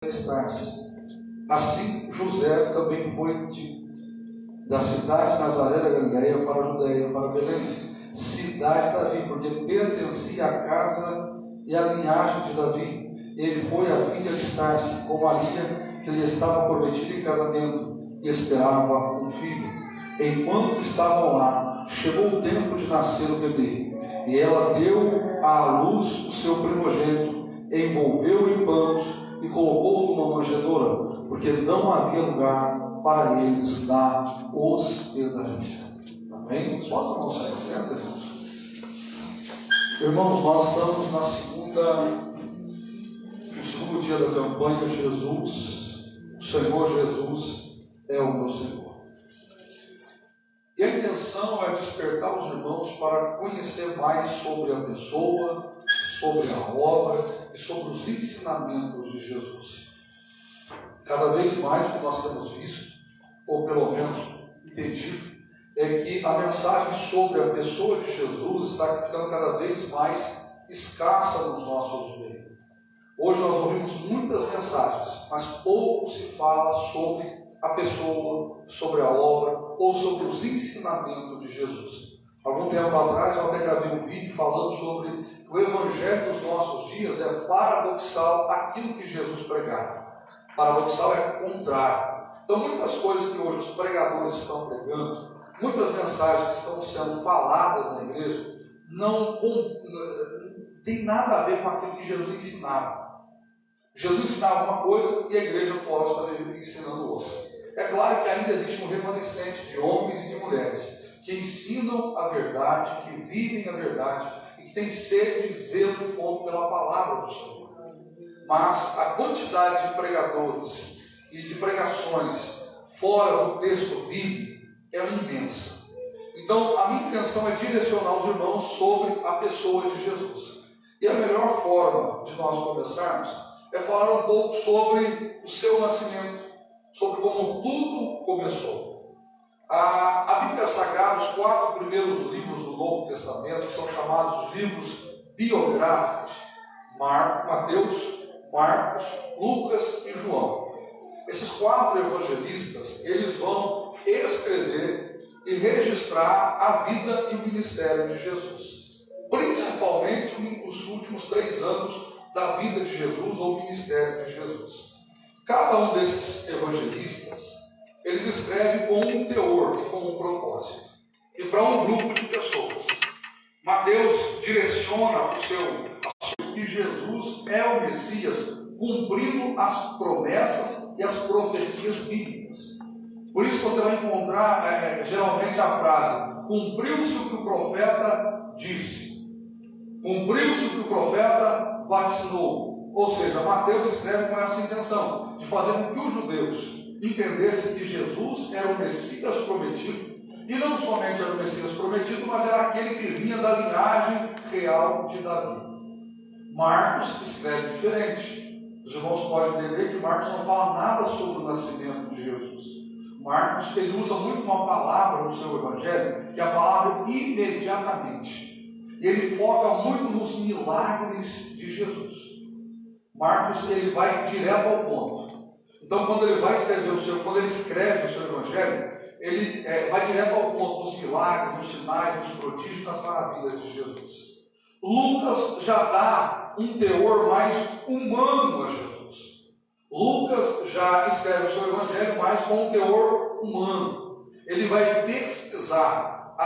estar-se. Assim, José também foi da cidade de Nazaré da Galileia para a Judeia, para Belém, cidade de Davi, porque pertencia à casa e à linhagem de Davi. Ele foi a fim de alistar-se com Maria, que lhe estava prometida em casamento, e esperava um filho. Enquanto estavam lá, chegou o tempo de nascer o bebê, e ela deu à luz o seu primogênito, envolveu-o em panos e colocou-o numa manjedoura, porque não havia lugar para eles na hospedaria. Amém? Bota a mão aí, certo, irmãos? Irmãos, nós estamos no segundo dia da campanha. Jesus, o Senhor Jesus é o meu Senhor. E a intenção é despertar os irmãos para conhecer mais sobre a pessoa, sobre a obra e sobre os ensinamentos de Jesus. Cada vez mais o que nós temos visto, ou pelo menos entendido, é que a mensagem sobre a pessoa de Jesus está ficando cada vez mais escassa nos nossos meios. Hoje nós ouvimos muitas mensagens, mas pouco se fala sobre a pessoa, sobre a obra ou sobre os ensinamentos de Jesus. Algum tempo atrás eu até gravei um vídeo falando sobre que o evangelho dos nossos dias é paradoxal àquilo que Jesus pregava. Paradoxal é o contrário. Então muitas coisas que hoje os pregadores estão pregando, muitas mensagens que estão sendo faladas na igreja, não tem nada a ver com aquilo que Jesus ensinava. Jesus ensinava uma coisa e a igreja atual está ensinando outra. É claro que ainda existe um remanescente de homens e de mulheres que ensinam a verdade, que vivem a verdade e que têm sede, zelo e fome pela palavra do Senhor. Mas a quantidade de pregadores e de pregações fora do texto bíblico é imensa. Então, a minha intenção é direcionar os irmãos sobre a pessoa de Jesus. E a melhor forma de nós começarmos é falar um pouco sobre o seu nascimento, sobre como tudo começou. A Bíblia Sagrada, os 4 primeiros livros do Novo Testamento, que são chamados livros biográficos, Mateus, Marcos, Lucas e João. Esses 4 evangelistas, eles vão escrever e registrar a vida e o ministério de Jesus, principalmente os últimos 3 anos da vida de Jesus ou do ministério de Jesus. Cada um desses evangelistas, eles escrevem com um teor e com um propósito, e para um grupo de pessoas. Mateus direciona que Jesus é o Messias, cumprindo as promessas e as profecias bíblicas. Por isso você vai encontrar geralmente a frase: cumpriu-se o que o profeta disse, cumpriu-se o que o profeta vaticinou. Ou seja, Mateus escreve com essa intenção, de fazer com que os judeus entendessem que Jesus era o Messias prometido, e não somente era o Messias prometido, mas era aquele que vinha da linhagem real de Davi. Marcos escreve diferente. Os irmãos podem entender que Marcos não fala nada sobre o nascimento de Jesus. Marcos, ele usa muito uma palavra no seu evangelho, que é a palavra imediatamente. E ele foca muito nos milagres de Jesus. Marcos, ele vai direto ao ponto. Então, quando ele escreve o seu evangelho, ele vai direto ao ponto, nos milagres, nos sinais, nos prodígios, nas maravilhas de Jesus. Lucas já dá um teor mais humano a Jesus. Lucas já escreve o seu evangelho mais com um teor humano. Ele vai pesquisar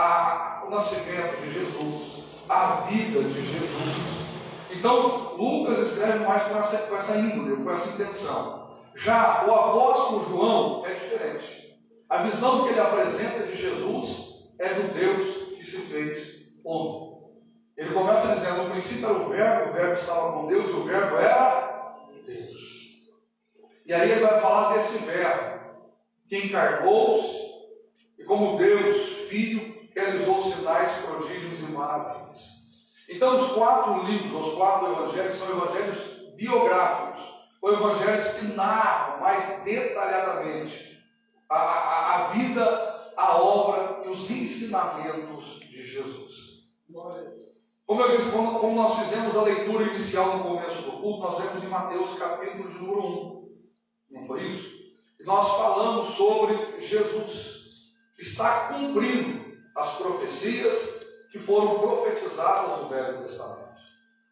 o nascimento de Jesus, a vida de Jesus. Então, Lucas escreve mais com essa índole, com essa intenção. Já o apóstolo João é diferente. A visão que ele apresenta de Jesus é do Deus que se fez homem. Ele começa dizendo: no princípio era o verbo estava com Deus e o verbo era Deus. E aí ele vai falar desse verbo que encarnou-se e como Deus, Filho, realizou sinais, prodígios e maravilhas. Então os 4 livros, os 4 evangelhos são evangelhos biográficos, ou evangelhos que narram mais detalhadamente a vida, a obra e os ensinamentos de Jesus. Como eu disse, como nós fizemos a leitura inicial no começo do culto, nós vemos em Mateus capítulo de número 1. não foi isso? E nós falamos sobre Jesus, que está cumprindo as profecias que foram profetizadas no Velho Testamento.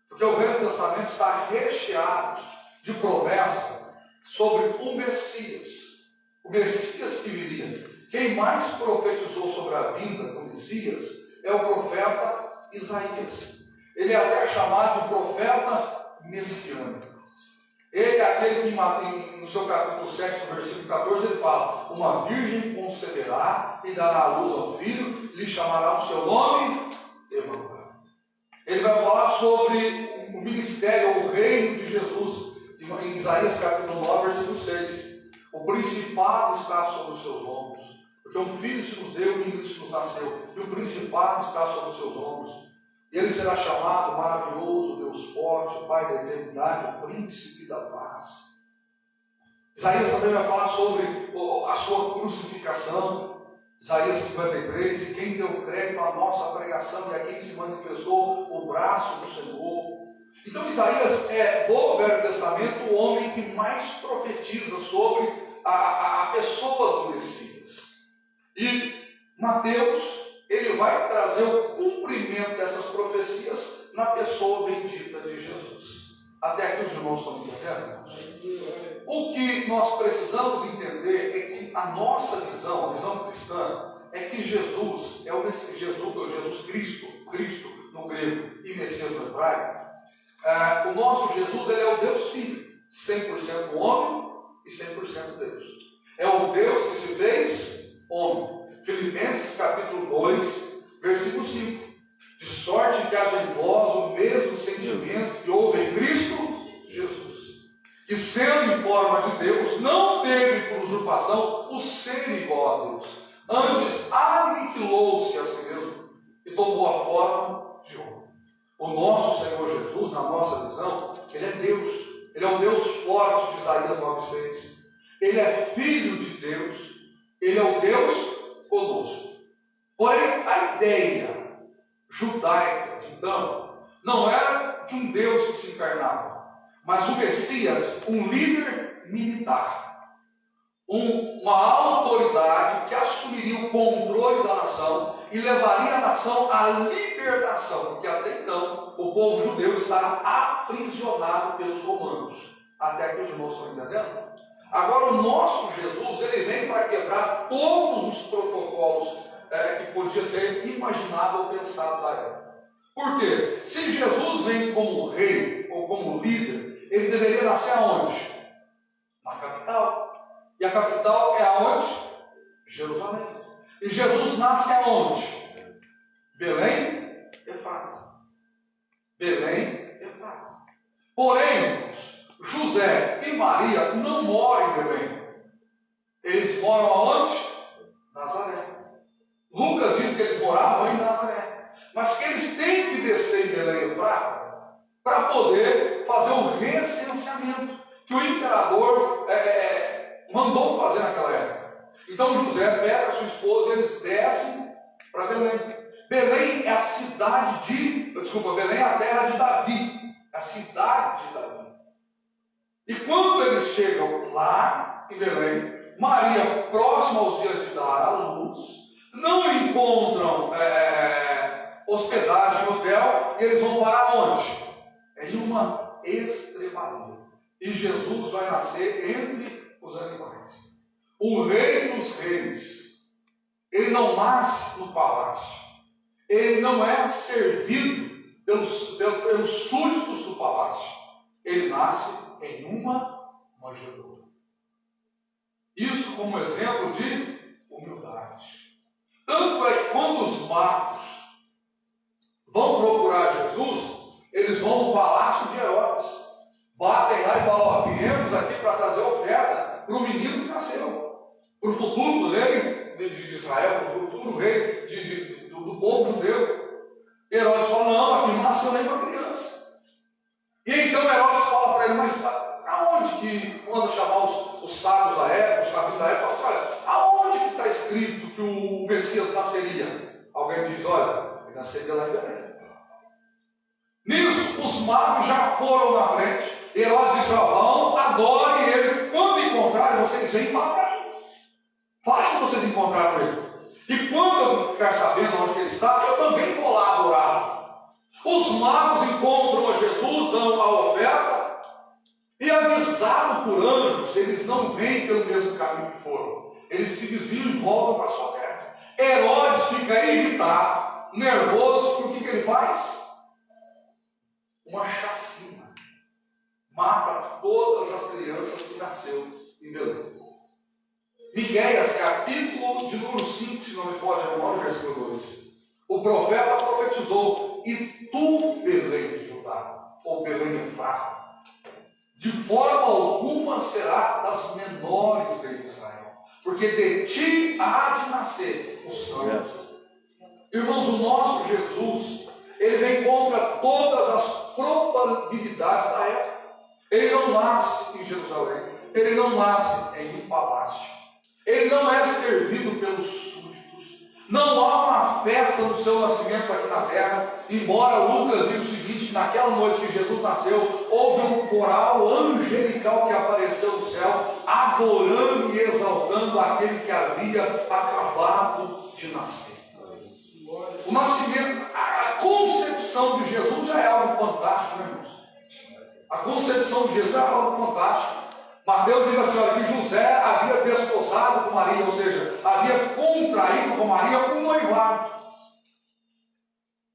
Porque o Velho Testamento está recheado de promessas sobre o Messias que viria. Quem mais profetizou sobre a vinda do Messias é o profeta Isaías. Ele é até chamado de profeta messiânico. Ele é aquele que no seu capítulo 7, no versículo 14, ele fala: uma virgem conceberá e dará à luz a um filho, lhe chamará o seu nome Emanuel. Ele vai falar sobre o ministério, o reino de Jesus, em Isaías capítulo 9, versículo 6. O principado está sobre os seus ombros, porque um filho se nos deu, um menino se nos nasceu, e o principado está sobre os seus ombros. E ele será chamado maravilhoso, Deus forte, Pai da eternidade, o príncipe da paz. Isaías também vai falar sobre a sua crucificação. Isaías 53, e quem deu crédito à nossa pregação e a quem se manifestou o braço do Senhor. Então Isaías é, do Velho Testamento, o homem que mais profetiza sobre a pessoa do Messias. E Mateus, ele vai trazer o cumprimento dessas profecias na pessoa bendita de Jesus. Até aqui os irmãos estão entendendo? O que nós precisamos entender é que a nossa visão, a visão cristã, é que Jesus é o Messias, Jesus Cristo no grego e Messias no hebraico. O nosso Jesus, ele é o Deus Filho, 100% homem e 100% Deus. É o Deus que se fez homem. Filipenses capítulo 2, versículo 5. De sorte que haja em vós o mesmo sentimento que houve em Cristo Jesus, que sendo em forma de Deus, não teve por usurpação o ser igual a Deus. Antes aniquilou-se a si mesmo e tomou a forma de homem. O nosso Senhor Jesus, na nossa visão, ele é Deus. Ele é o Deus forte de Isaías 9,6. Ele é filho de Deus. Ele é o Deus conosco. Porém, a ideia judaica, então, não era de um Deus que se encarnava, mas o Messias, um líder militar, uma autoridade que assumiria o controle da nação e levaria a nação à libertação, porque até então o povo judeu está aprisionado pelos romanos. Até aqui os irmãos estão entendendo? Agora o nosso Jesus, ele vem para quebrar todos os protocolos que podia ser imaginado ou pensado da época. Por quê? Se Jesus vem como rei ou como líder, ele deveria nascer aonde? Na capital. E a capital é aonde? Jerusalém. E Jesus nasce aonde? Belém, Efrata. Belém, Efrata. Porém, José e Maria não moram em Belém. Eles moram aonde? Nazaré. Lucas diz que eles moravam em Nazaré, mas que eles têm que descer em Belém Efrata para poder fazer o recenseamento que o imperador mandou fazer naquela época. Então José pega a sua esposa e eles descem para Belém. Belém é a Belém é a terra de Davi, a cidade de Davi. E quando eles chegam lá em Belém, Maria, próxima aos dias de dar à luz, não encontram hospedagem no hotel, e eles vão para onde? Em uma estrebaria. E Jesus vai nascer entre os animais. O rei dos reis. Ele não nasce no palácio. Ele não é servido pelos súditos do palácio. Ele nasce em uma manjedoura. Isso como exemplo de humildade. Tanto é que quando os magos vão procurar Jesus, eles vão no palácio de Herodes, batem lá e falam: viemos aqui para trazer oferta para o menino que nasceu, para o futuro rei de Israel, para o futuro rei do povo judeu. E Herodes fala: não, aqui não nasceu nem para criança. E então Herodes fala para ele: mas aonde que manda chamar os sábios da época, os rabinos da época? Fala assim: olha, aonde que está escrito que o Messias nasceria? Alguém diz: olha, ele nasceria lá em Belém. Nisso, os magos já foram na frente. Herodes disse: vão, adorem ele. Quando encontrar, vêm e falam para mim. Falem que vocês encontraram ele. E quando eu ficar sabendo onde ele está, eu também vou lá adorá-lo. Os magos encontram a Jesus, dão a oferta, e avisado por anjos, eles não vêm pelo mesmo caminho que foram. Eles se desviam e voltam para a sua terra. Herodes fica irritado, nervoso, porque o que ele faz? Uma chacina. Mata todas as crianças que nasceram em Belém. Miqueias, capítulo de número 5, se não me foge a memória, versículo 2. O profeta profetizou: e tu, Belém de Judá, ou Belém Efrata, de forma alguma será das menores de Israel, porque de ti há de nascer o santo. Irmãos, o nosso Jesus, ele vem contra todas as probabilidades da época. Ele não nasce em Jerusalém, ele não nasce em um palácio, ele não é servido pelos súditos, não há uma festa no seu nascimento aqui na terra, embora Lucas diga o seguinte, que naquela noite que Jesus nasceu, houve um coral angelical que apareceu no céu, adorando e exaltando aquele que havia acabado de nascer. O nascimento, a concepção de Jesus já é algo fantástico, né, irmãos? A concepção de Jesus é algo fantástico. Mateus diz assim, olha, que José havia desposado com Maria, ou seja, havia contraído com Maria um noivado.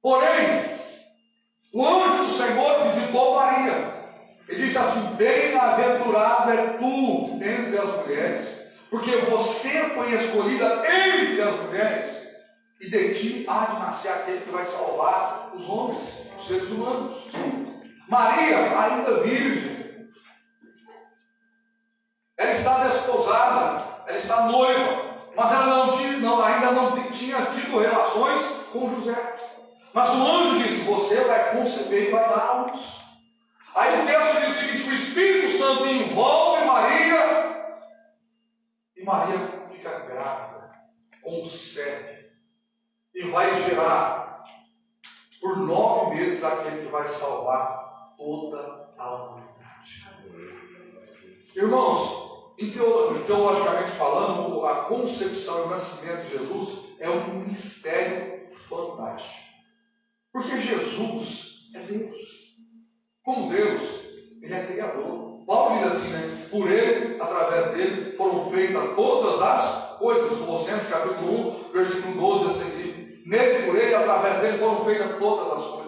Porém, o anjo do Senhor visitou Maria e disse assim: bem-aventurado é tu entre as mulheres, porque você foi escolhida entre as mulheres, e de ti há de nascer aquele que vai salvar os homens, os seres humanos. Maria, ainda virgem, ela está desposada, ela está noiva, mas ela ainda não tinha tido relações com José. Mas o anjo disse: você vai conceber e vai dar à luz. Aí o texto diz o seguinte: o Espírito Santo envolve Maria, e Maria fica grávida, concebe, e vai gerar por 9 meses aquele que vai salvar toda a humanidade. Irmãos, teologicamente falando, a concepção e o nascimento de Jesus é um mistério fantástico. Porque Jesus é Deus. Como Deus, Ele é Criador. Paulo diz assim, né? Por Ele, através dele, foram feitas todas as coisas. Colossenses capítulo 1, versículo 12 a seguir. Nele, por Ele, através dele, foram feitas todas as coisas.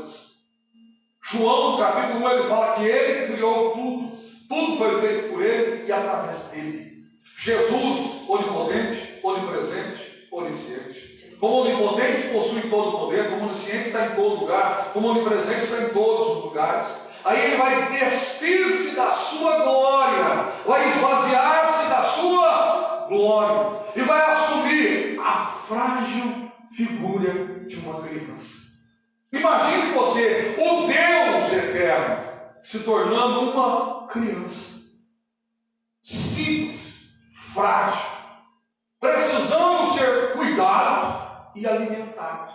João, no capítulo 1, ele fala que Ele criou tudo. Tudo foi feito por Ele e através dele. Jesus, onipotente, onipresente, onisciente. Como onipotente possui todo o poder, como onisciente está em todo lugar, como onipresente está em todos os lugares. Aí ele vai despir-se da sua glória, vai esvaziar-se da sua glória e vai assumir a frágil figura de uma criança. Imagine você, o Deus eterno, se tornando uma criança, simples, frágil, precisando ser cuidado e alimentado.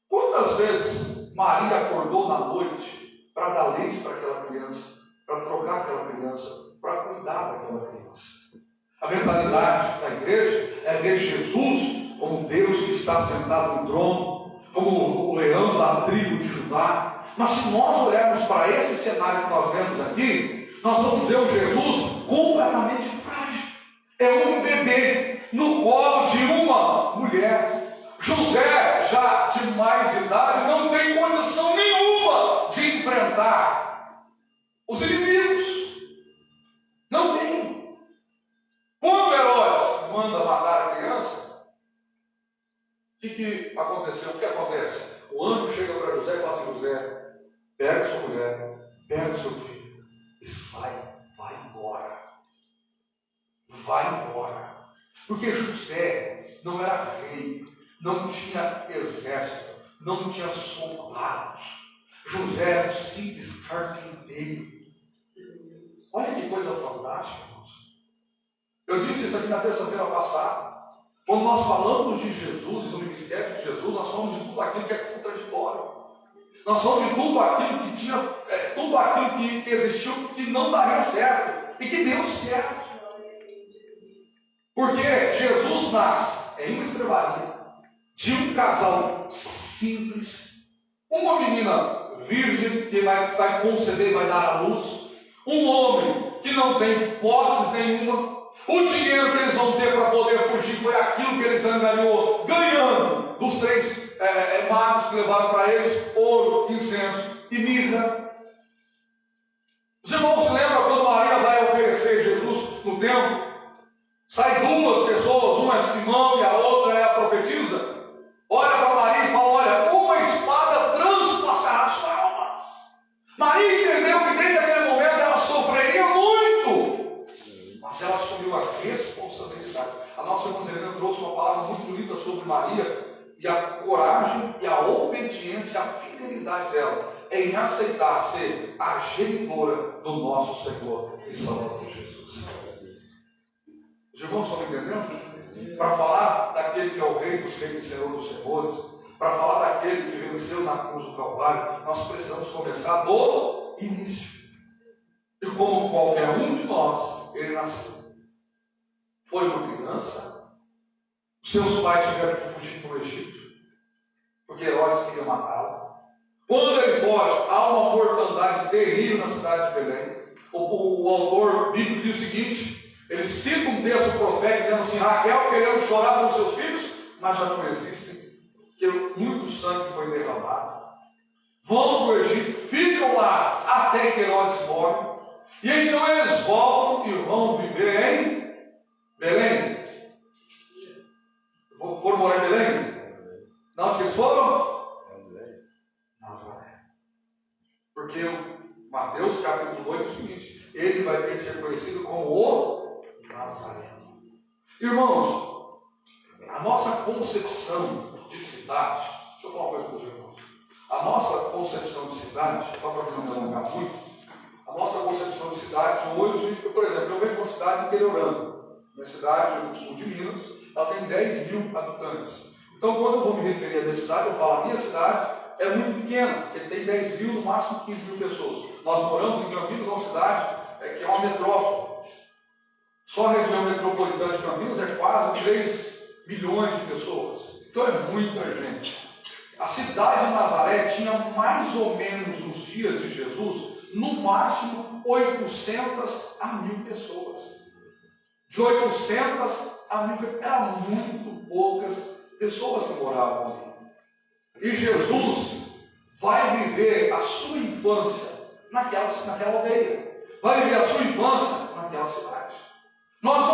Quantas vezes Maria acordou na noite para dar leite para aquela criança, para trocar aquela criança, para cuidar daquela criança? A mentalidade da igreja é ver Jesus como Deus que está sentado no trono, como o leão da tribo de Judá. Mas se nós olharmos para esse cenário que nós vemos aqui, nós vamos ver um Jesus completamente frágil. É um bebê no colo de uma mulher. José, já de mais idade, não tem condição nenhuma de enfrentar os inimigos. Não tem. Quando Herodes manda matar a criança, o que aconteceu? O que acontece? O anjo chega para José e fala assim: José, pega sua mulher, pega seu filho e sai, vai embora. Vai embora. Porque José não era rei, não tinha exército, não tinha soldados. José era um simples carpinteiro. Olha que coisa fantástica, irmãos. Eu disse isso aqui na terça-feira passada. Quando nós falamos de Jesus e do ministério de Jesus, nós falamos de tudo aquilo que é contraditório. Nós falamos de tudo aquilo que tinha, tudo aquilo que existiu que não daria certo e que deu certo. Porque Jesus nasce em uma estrebaria de um casal simples, uma menina virgem que vai conceber, vai dar à luz, um homem que não tem posses nenhuma. O dinheiro que eles vão ter para poder fugir foi aquilo que eles angariou ganhando dos 3 magos que levaram para eles ouro, incenso e mirra. Os irmãos se lembram quando Maria vai oferecer Jesus no templo? Sai 2 pessoas, uma é Simão e a outra é a profetisa. Olha para Maria e fala: olha, uma espada transpassará a sua alma. Maria entendeu que desde aquele momento ela sofreria muito, mas ela assumiu a responsabilidade. A nossa irmã Helena trouxe uma palavra muito bonita sobre Maria e a coragem e a obediência, a fidelidade dela em aceitar ser a genitora do nosso Senhor e Salvador Jesus. Os irmãos estão entendendo? Para falar daquele que é o Rei dos Reis e Senhor dos Senhores, para falar daquele que venceu na cruz do Calvário, nós precisamos começar do início. E como qualquer um de nós, ele nasceu. Foi uma criança, seus pais tiveram que fugir para o Egito, porque Herodes queria matá-lo. Quando ele foge, há uma mortandade terrível na cidade de Belém. O autor bíblico diz o seguinte: ele cita um texto profético dizendo assim: Raquel querendo chorar com seus filhos, mas já não existem, porque muito sangue foi derramado. Vão para o Egito, ficam lá até que Herodes morre, e então eles voltam e vão viver em Belém. Foram morar em Belém? Não, onde eles foram? Nazaré. Porque Mateus capítulo 8 é o seguinte: ele vai ter que ser conhecido como o Nazareno. Irmãos, a nossa concepção de cidade, deixa eu falar uma coisa para os irmãos. A nossa concepção de cidade, só para não me alongar muito, a nossa concepção de cidade hoje, por exemplo, eu venho de uma cidade interiorana. Minha cidade, no sul de Minas, ela tem 10 mil habitantes. Então, quando eu vou me referir à minha cidade, eu falo: a minha cidade é muito pequena, porque tem 10 mil, no máximo 15 mil pessoas. Nós moramos em Campinas, uma cidade que é uma metrópole. Só a região metropolitana de Campinas é quase 3 milhões de pessoas. Então é muita gente. A cidade de Nazaré tinha mais ou menos, nos dias de Jesus, no máximo 800 a 1000 pessoas. De 800 a 1000, eram muito poucas pessoas que moravam ali. E Jesus vai viver a sua infância naquela aldeia. Vai viver a sua infância naquela cidade. Nós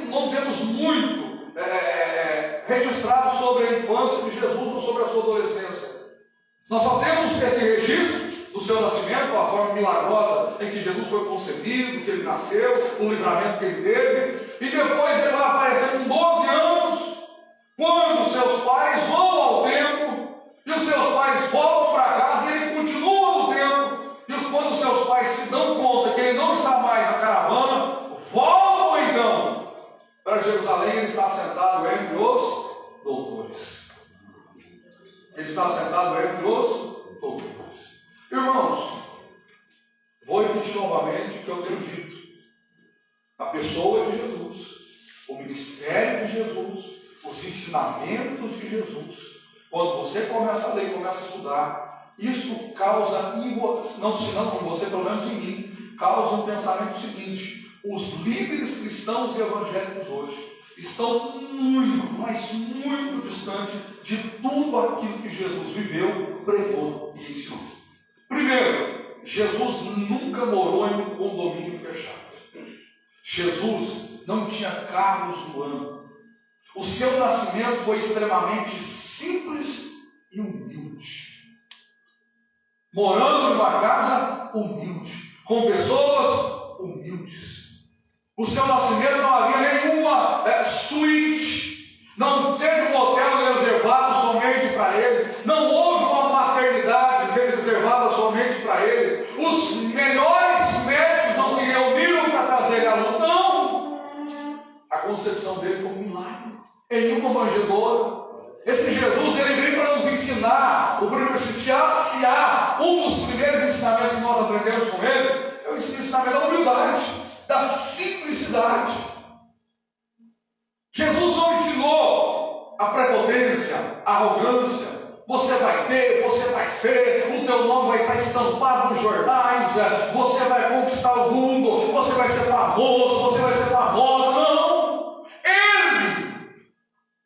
não temos muito registrado sobre a infância de Jesus ou sobre a sua adolescência. Nós só temos esse registro do seu nascimento, a forma milagrosa em que Jesus foi concebido, que ele nasceu, o livramento que ele teve, e depois ele vai aparecer com 12 anos, quando seus pais vão ao templo, e os seus pais voltam para casa e ele continua no templo, e quando os seus pais se dão conta que ele não está mais na caravana, voltam então para Jerusalém. Ele está sentado entre os doutores. Ele está sentado entre os doutores. Irmãos, vou repetir novamente o que eu tenho dito. A pessoa de Jesus, o ministério de Jesus, os ensinamentos de Jesus, quando você começa a ler, começa a estudar, isso causa, não em você, pelo menos em mim, causa um pensamento seguinte: os líderes cristãos e evangélicos hoje estão muito, mas muito distante de tudo aquilo que Jesus viveu, pregou e ensinou. Primeiro, Jesus nunca morou em um condomínio fechado. Jesus não tinha carros do ano. O seu nascimento foi extremamente simples e humilde. Morando numa casa humilde, com pessoas humildes. O seu nascimento não havia nenhuma suíte, não teve um hotel reservado somente para ele, não houve uma maternidade reservada somente para ele, os melhores médicos não se reuniram para trazer ele à luz, não! A concepção dele foi um milagre, em uma manjedoura. Esse Jesus, ele vem para nos ensinar, se há um dos primeiros ensinamentos que nós aprendemos com ele, é o ensinamento da humildade, da simplicidade. Jesus não ensinou a prepotência, a arrogância. Você vai ter, você vai ser, o teu nome vai estar estampado nos jornais, você vai conquistar o mundo, você vai ser famoso, você vai ser famosa. Não! Ele,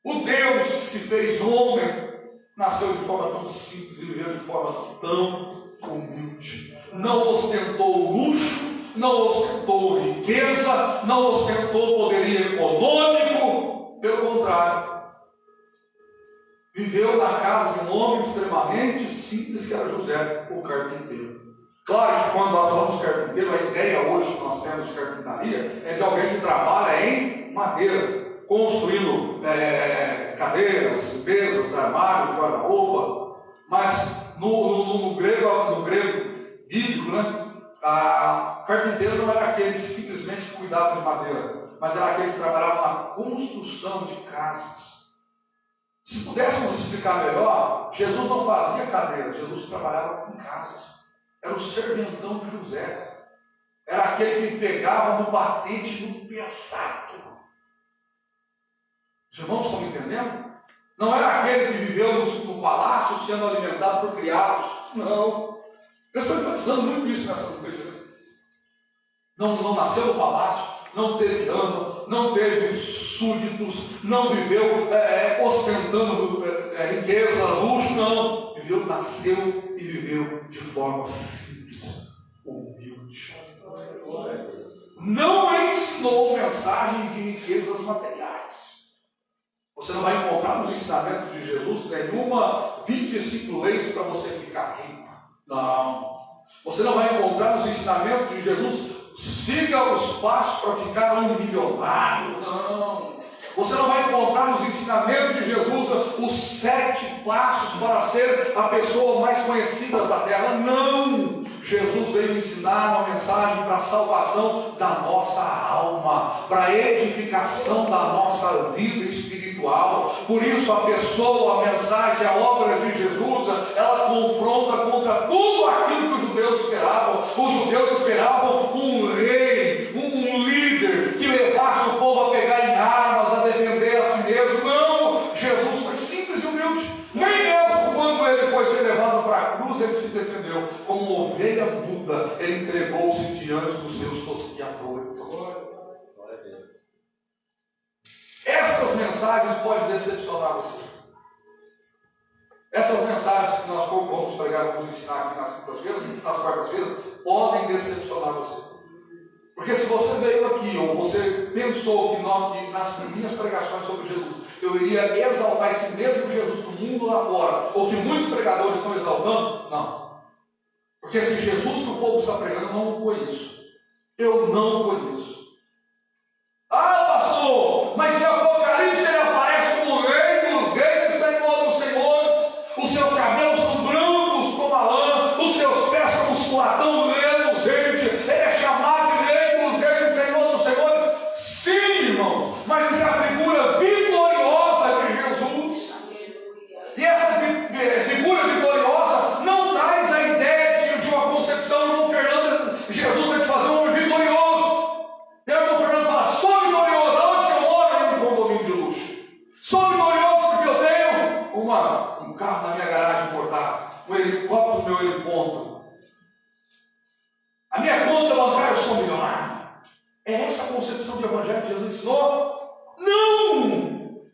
o Deus que se fez homem, nasceu de forma tão simples e viveu de forma tão humilde. Não ostentou luxo, não ostentou riqueza, não ostentou poderio econômico. Pelo contrário, viveu na casa de um homem extremamente simples, que era José, o carpinteiro. Claro que quando nós falamos carpinteiro, a ideia hoje que nós temos de carpintaria é de alguém que trabalha em madeira, construindo cadeiras, mesas, armários, guarda-roupa. Mas no grego bíblico, né, carpinteiro não era aquele que simplesmente cuidava de madeira, mas era aquele que trabalhava na construção de casas. Se pudéssemos explicar melhor, Jesus não fazia cadeira, Jesus trabalhava com casas. Era o serventão de José. Era aquele que pegava no batente no pesado. Os irmãos estão me entendendo? Não era aquele que viveu no palácio sendo alimentado por criados. Não. Eu estou enfatizando muito isso nessa notícia. Não nasceu no palácio, não teve ama, não teve súditos, não viveu ostentando riqueza, luxo, não. Nasceu e viveu de forma simples, humilde. Não ensinou mensagem de riquezas materiais. Você não vai encontrar nos ensinamentos de Jesus nenhuma 25 leis para você ficar rico. Não. Você não vai encontrar nos ensinamentos de Jesus: siga os passos para ficar um milionário. Não. Você não vai encontrar nos ensinamentos de Jesus os 7 passos para ser a pessoa mais conhecida da terra. Não. Jesus veio ensinar uma mensagem para a salvação da nossa alma, para a edificação da nossa vida espiritual. Por isso a pessoa, a mensagem, a obra de Jesus, ela confronta contra tudo aquilo que os judeus esperavam. Os judeus esperavam um rei, um líder que levasse o povo a pegar em armas, a defender a si mesmo. Não, Jesus foi simples e humilde. Nem mesmo quando ele foi ser levado para a cruz, ele se defendeu. Como uma ovelha muda, ele entregou-se diante dos seus tosquiadores. Essas mensagens podem decepcionar você. Essas mensagens que nós vamos pregar, vamos ensinar aqui nas quintas-feiras, nas quartas-feiras, podem decepcionar você. Porque se você veio aqui, ou você pensou que nas minhas pregações sobre Jesus, eu iria exaltar esse mesmo Jesus do mundo lá fora, ou que muitos pregadores estão exaltando, não. Porque esse Jesus que o povo está pregando, eu não o conheço. Eu não o conheço. Ah, pastor, mas em Apocalipse ele aparece como Rei dos Reis, Senhor dos Senhores. Os seus cabelos são brancos como a lã, os seus pés como latão reluzente. Ele é chamado de Rei dos Reis, Senhor dos Senhores. Sim, irmãos, mas isso é a figura vitoriosa de Jesus. E essa figura vitoriosa não traz a ideia de uma concepção. Irmão Fernando, Jesus vai te fazer um homem vitorioso. E o irmão Fernando fala: sou vitorioso. Aonde que eu moro? Em um condomínio de luxo. Sou vitorioso porque eu tenho um carro na minha garagem importado, um helicóptero no meu heliponto. A minha conta bancária, eu sou milionário. É essa a concepção de evangelho que Jesus ensinou? Não!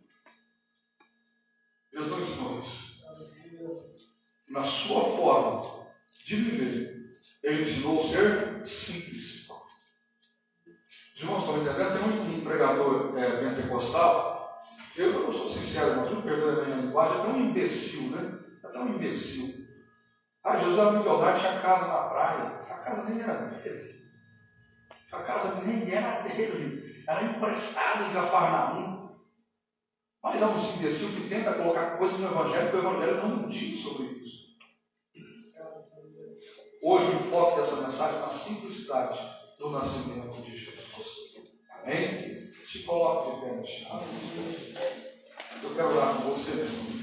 Jesus não ensinou isso. Na sua forma de viver, ele ensinou a ser simples. Os irmãos estão entendendo? Tem um pregador pentecostal, eu sou sincero, mas não perdoe a minha linguagem, é tão imbecil, né? É tão imbecil. Jesus era milionário, tinha casa na praia. Essa casa nem era dele. Essa casa nem era dele. Era emprestada em Cafarnaum. Mas há um imbecil que tenta colocar coisas no Evangelho, que o Evangelho não diz sobre isso. Hoje o enfoque dessa mensagem é na simplicidade do nascimento de Jesus. Amém? Se coloque de pé. Eu quero orar com você, meu irmão.